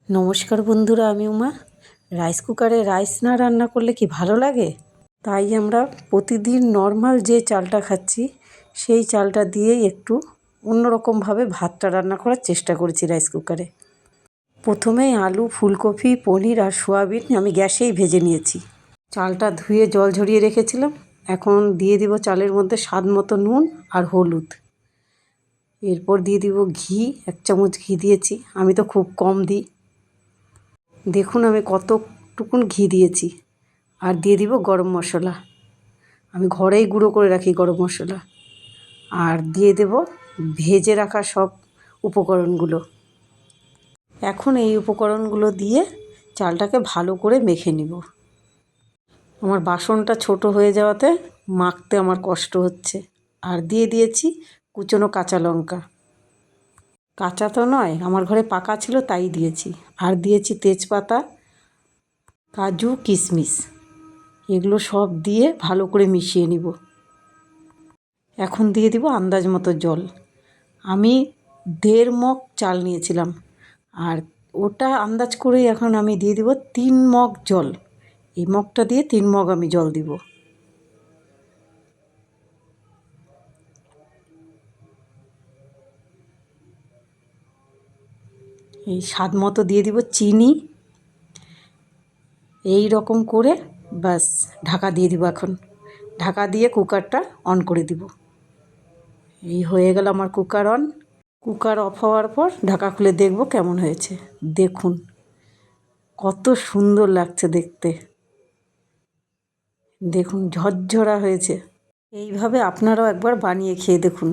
নমস্কার বন্ধুরা, আমি উমা। রাইস কুকারে রাইস না রান্না করলে কি ভালো লাগে? তাই আমরা প্রতিদিন নর্মাল যে চালটা খাচ্ছি সেই চালটা দিয়েই একটু অন্যরকমভাবে ভাতটা রান্না করার চেষ্টা করেছি রাইস কুকারে। প্রথমেই আলু, ফুলকপি, পনির আর সোয়াবিন আমি গ্যাসেই ভেজে নিয়েছি। চালটা ধুয়ে জল ঝরিয়ে রেখেছিলাম। এখন দিয়ে দিব চালের মধ্যে স্বাদ মতো নুন আর হলুদ। এরপর দিয়ে দিব ঘি, 1 চামচ ঘি দিয়েছি। আমি তো খুব কম দিই। দেখুন আমি কতটুকুন ঘি দিয়েছি। আর দিয়ে দিব গরম মশলা। আমি ঘরেই গুঁড়ো করে রাখি গরম মশলা। আর দিয়ে দেব ভেজে রাখা সব উপকরণগুলো। এখন এই উপকরণগুলো দিয়ে চালটাকে ভালো করে মেখে নিব। আমার বাসনটা ছোট হয়ে যাওয়াতে মাখতে আমার কষ্ট হচ্ছে। আর দিয়ে দিয়েছি কুচনো কাঁচা লঙ্কা। কাঁচা তো নয়, আমার ঘরে পাকা ছিল তাই দিয়েছি। আর দিয়েছি তেজপাতা, কাজু, কিশমিশ। এগুলো সব দিয়ে ভালো করে মিশিয়ে নিব। এখন দিয়ে দিব আন্দাজ মতো জল। আমি 1.5 মগ চাল নিয়েছিলাম, আর ওটা আন্দাজ করেই এখন আমি দিয়ে দিব 3 মগ জল। এই মগটা দিয়ে 3 মগ আমি জল দিব। এই স্বাদ মতো দিয়ে দিব চিনি। এই রকম করে ব্যাস ঢাকা দিয়ে দিব। এখন ঢাকা দিয়ে কুকারটা অন করে দিব। এই হয়ে গেল আমার কুকার অন। কুকার অফ হওয়ার পর ঢাকা খুলে দেখব কেমন হয়েছে। দেখুন কত সুন্দর লাগছে দেখতে। দেখুন ঝরঝরা হয়েছে। এইভাবে আপনারাও একবার বানিয়ে খেয়ে দেখুন।